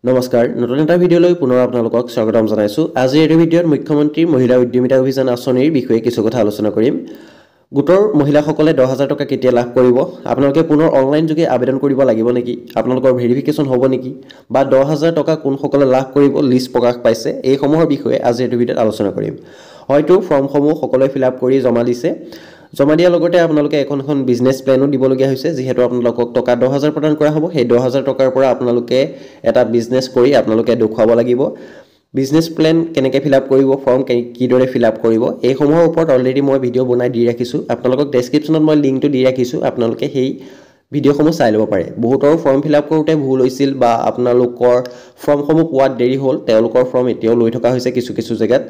নমস্কাৰ নতুন এটা ভিডিঅলৈ পুনৰ আপোনালোকক স্বাগতম জনাইছো আজি এই ভিডিঅ'ত মুখ্যমন্ত্ৰী মহিলা উদ্যমিতা অভিযান আঁচনিৰ বিষয়ে কিছু কথা আলোচনা কৰিম গোটৰ মহিলাসকলে 10000 টকা কেতিয়া লাভ কৰিব আপোনালোকে পুনৰ অনলাইন যোগে আবেদন কৰিব লাগিব নেকি আপোনালোকৰ ভেৰিফিকেচন হ'ব নেকি বা 10000 টকা কোন সকলে লাভ কৰিব লিষ্ট প্ৰকাশ পাইছে এই সমূহৰ বিষয়ে আজি এই ভিডিঅ'ত আলোচনা কৰিম হয়তো ফৰ্মসমূহ সকলোৱে ফিলআপ কৰি জমা দিছে জমা দিয়াৰ লগতে আপোনালোকে এখন বিজনেছ প্ল্যানো দিবলগীয়া হৈছে যেহেতু আপোনালোকক টকা 10000 প্ৰদান কৰা হ'ব সেই 10000 টকাৰ পৰা আপোনালোকে এটা বিজনেছ কৰি আপোনালোকে দেখুৱাব লাগিব বিজনেছ প্ল্যান কেনেকৈ ফিলআপ কৰিব ফৰ্ম কিদৰে ফিলআপ কৰিব এই সমূহৰ ওপৰত অলৰেডি মই ভিডিঅ' বনাই দি ৰাখিছো আপোনালোকক ডেসক্ৰিপচনত মই লিংকটো দি ৰাখিছো আপোনালোকে সেই ভিডিঅ'সমূহ চাই ল'ব পাৰে বহুতৰ ফৰ্ম ফিলআপ কৰোঁতে ভুল হৈছিল বা আপোনালোকৰ ফৰ্মসমূহ পোৱাত দেৰি হ'ল তেওঁলোকৰ ফৰ্ম এতিয়াও লৈ থকা হৈছে কিছু জেগাত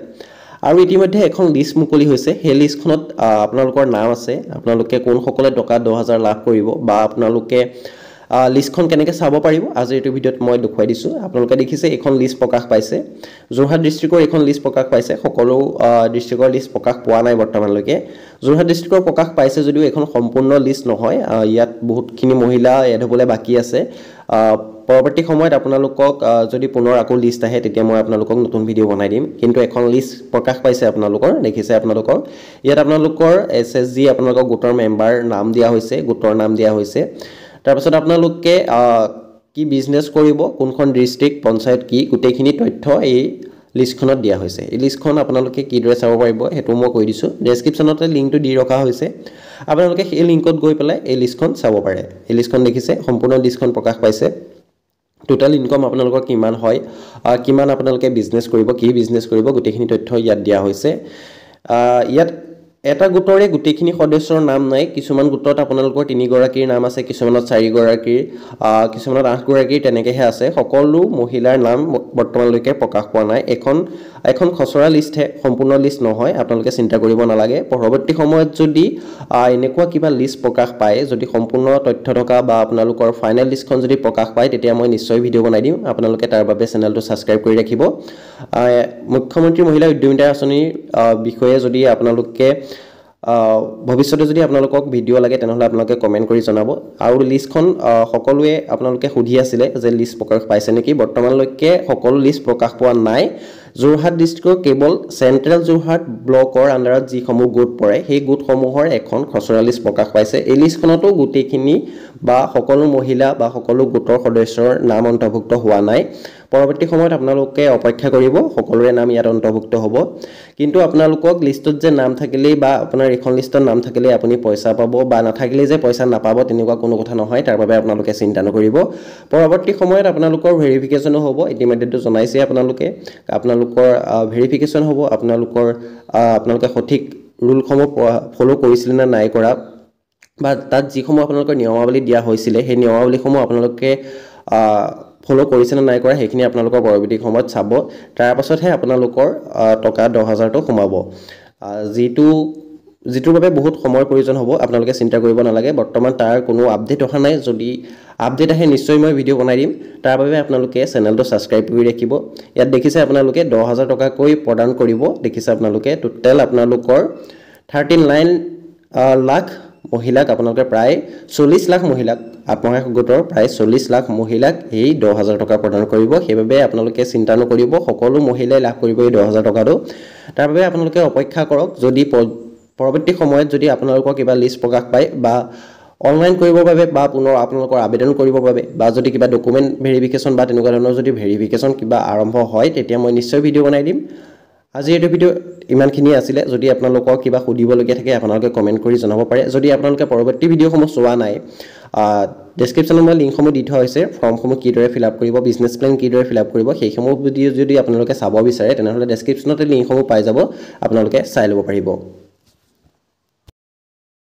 আৰু ইতিমধ্যে এখন লিষ্ট মুকলি হৈছে সেই লিষ্টখনত আপোনালোকৰ নাম আছে আপোনালোকে কোন সকলে টকা 10000 লাভ কৰিব বা আপোনালোকে লিষ্টখন কেনেকৈ চাব পাৰিব আজি এই ভিডিঅ'ত মই দেখুৱাই দিছো আপোনালোকে দেখিছে এখন লিষ্ট প্ৰকাশ পাইছে যোৰহাট ডিস্ট্ৰিক্টৰ এখন লিষ্ট প্ৰকাশ পাইছে সকলো ডিস্ট্ৰিক্টৰ লিষ্ট প্ৰকাশ পোৱা নাই বৰ্তমানলৈকে যোৰহাট ডিস্ট্ৰিক্টৰ প্ৰকাশ পাইছে যদিও এখন সম্পূৰ্ণ লিষ্ট নহয় ইয়াত বহুতখিনি মহিলা এড হ'বলৈ বাকি আছে পৰৱৰ্তী সময়ত আপোনালোকক যদি পুনৰ আকৌ লিষ্ট আহে তেতিয়া মই আপোনালোকক নতুন ভিডিঅ' বনাই দিম কিন্তু এখন লিষ্ট প্ৰকাশ পাইছে আপোনালোকৰ দেখিছে আপোনালোকৰ ইয়াত আপোনালোকৰ এছএছজি আপোনালোকৰ গোটৰ মেম্বাৰ নাম দিয়া হৈছে গোটৰ নাম দিয়া হৈছে তাৰ পাছত আপোনালোকে কি বিজনেছ কৰিব কোনখন ডিস্ট্ৰিক্ট পঞ্চায়ত কি গোটেইখিনি তথ্য এই লিষ্টখনত দিয়া হৈছে এই লিষ্টখন আপোনালোকে কিদৰে চাব পাৰিব হেতু মই কৈ দিছো ডেসক্ৰিপচনতে লিংকটো দি ৰখা হৈছে আপোনালোকে এই লিংকত গৈ পেলাই এই লিষ্টখন চাব পাৰে এই লিষ্টখন দেখিছে সম্পূৰ্ণ লিষ্টখন প্ৰকাশ পাইছে টোটাল ইনকাম আপোনালোকৰ কিমান হয় কিমান আপোনালোকে বিজনেছ কৰিব কি বিজনেছ কৰিব গোটেইখিনি তথ্য ইয়াত দিয়া হৈছে ইয়াত এটা গোটৰে গোটেইখিনি সদস্যৰ নাম নাই কিছুমান গোটত আপোনালোকৰ 3 গৰাকীৰ নাম আছে কিছুমানত 4 গৰাকীৰ কিছুমানত 8 গৰাকীৰ তেনেকৈহে আছে সকলো মহিলাৰ নাম বৰ্তমানলৈকে প্ৰকাশ পোৱা নাই এখন খচৰা লিষ্টহে সম্পূৰ্ণ লিষ্ট নহয় আপোনালোকে চিন্তা কৰিব নালাগে পৰৱৰ্তী সময়ত যদি এনেকুৱা কিবা লিষ্ট প্ৰকাশ পায় যদি সম্পূৰ্ণ তথ্য থকা বা আপোনালোকৰ ফাইনেল লিষ্টখন যদি প্ৰকাশ পায় তেতিয়া মই নিশ্চয় ভিডিঅ' বনাই দিম আপোনালোকে তাৰ বাবে চেনেলটো সাবস্ক্ৰাইব কৰি ৰাখিব মুখ্যমন্ত্ৰী মহিলা উদ্যমিতা আঁচনিৰ বিষয়ে যদি আপোনালোকে ভৱিষ্যতে যদি আপোনালোকক ভিডিঅ' লাগে তেনেহলে আপোনালোকে কমেন্ট কৰি জনাব আৰু লিষ্টখন সকলোৱে আপোনালোকে সুধি আছিল যে লিষ্ট প্ৰকাশ পাইছে নেকি বৰ্তমানলৈকে সকলো লিষ্ট প্ৰকাশ পোৱা নাই যোৰহাট ডিস্ট্ৰিক্টৰ কেৱল চেন্ট্ৰেল যোৰহাট ব্লকৰ আন্ডাৰত যি সমূহ গোট পৰে সেই গোটসমূহৰ এখন খচৰা লিষ্ট প্ৰকাশ পাইছে এই লিষ্টখনতো গোটেইখিনি বা সকলো মহিলা বা সকলো গোটৰ সদস্যৰ নাম অন্তৰ্ভুক্ত হোৱা নাই পৰৱৰ্তী সময়ত আপোনালোকে অপেক্ষা কৰিব সকলোৰে নাম ইয়াত অন্তৰ্ভুক্ত হ'ব কিন্তু আপোনালোকক লিষ্টত যে নাম থাকিলেই বা আপোনাৰ এখন লিষ্টত নাম থাকিলেই আপুনি পইচা পাব বা নাথাকিলে যে পইচা নাপাব তেনেকুৱা কোনো কথা নহয় তাৰ বাবে আপোনালোকে চিন্তা নকৰিব পৰৱৰ্তী সময়ত আপোনালোকৰ ভেৰিফিকেচনো হ'ব ইতিমধ্যে জনাইছে আপোনালোকৰ ভেৰিফিকেচন হ'ব আপোনালোকে সঠিক ৰুলসমূহ ফলো কৰিছিল না নাই কৰা বা তাত যিসমূহ আপোনালোকৰ নিয়মাৱলী দিয়া হৈছিল সেই নিয়মাৱলীসমূহ আপোনালোকে ফলো কৰিছে না নাই কৰা সেইখিনি আপোনালোকৰ পৰৱৰ্তী সময়ত চাব তাৰ পাছতহে আপোনালোকৰ টকা 10000 টো সোমাব যিটোৰ বাবে বহুত সময়ৰ প্ৰয়োজন হ'ব আপোনালোকে চিন্তা কৰিব নালাগে বৰ্তমান তাৰ কোনো আপডেট অহা নাই যদি আপডেট আহে নিশ্চয় মই ভিডিঅ' বনাই দিম তাৰ বাবে আপোনালোকে চেনেলটো সাবস্ক্ৰাইব কৰি ৰাখিব ইয়াত দেখিছে আপোনালোকে 10000 টকা কৈ প্ৰদান কৰিব দেখিছে আপোনালোকে টোটাল আপোনালোকৰ 39 লাখ মহিলাক আপোনালোকে প্ৰায় 40 লাখ মহিলাক আত্মসহায়ক গোটৰ প্ৰায় 40 লাখ মহিলাক এই 10000 টকা প্ৰদান কৰিব সেইবাবে আপোনালোকে চিন্তা নকৰিব সকলো মহিলাই লাভ কৰিব এই 10000 টকাটো তাৰ বাবে আপোনালোকে অপেক্ষা কৰক যদি পৰৱৰ্তী সময়ত যদি আপোনালোকৰ কিবা লিষ্ট প্ৰকাশ পায় বা অনলাইন কৰিবৰ বাবে বা পুনৰ আপোনালোকৰ আবেদন কৰিবৰ বাবে বা যদি কিবা ডকুমেন্ট ভেৰিফিকেচন বা তেনেকুৱা ধৰণৰ যদি ভেৰিফিকেচন কিবা আৰম্ভ হয় তেতিয়া মই নিশ্চয় ভিডিঅ' বনাই দিম আজি এই ভিডিঅ' ইমানখিনি আছিল যদি আপোনালোকৰ কিবা সুধিবলগীয়া থাকে আপোনালোকে কমেন্ট কৰি জনাব পাৰে যদি আপোনালোকে পৰৱৰ্তী ভিডিঅ'সমূহ চোৱা নাই ডেসক্ৰিপচনত মই লিংকসমূহ দি থোৱা হৈছে ফৰ্মসমূহ কিদৰে ফিলআপ কৰিব বিজনেছ প্ল্যান কিদৰে ফিলআপ কৰিব সেইসমূহ ভিডিঅ' যদি আপোনালোকে চাব বিচাৰে তেনেহলে ডেসক্ৰিপচনতে লিংকসমূহ পাই যাব আপোনালোকে চাই ল'ব পাৰিব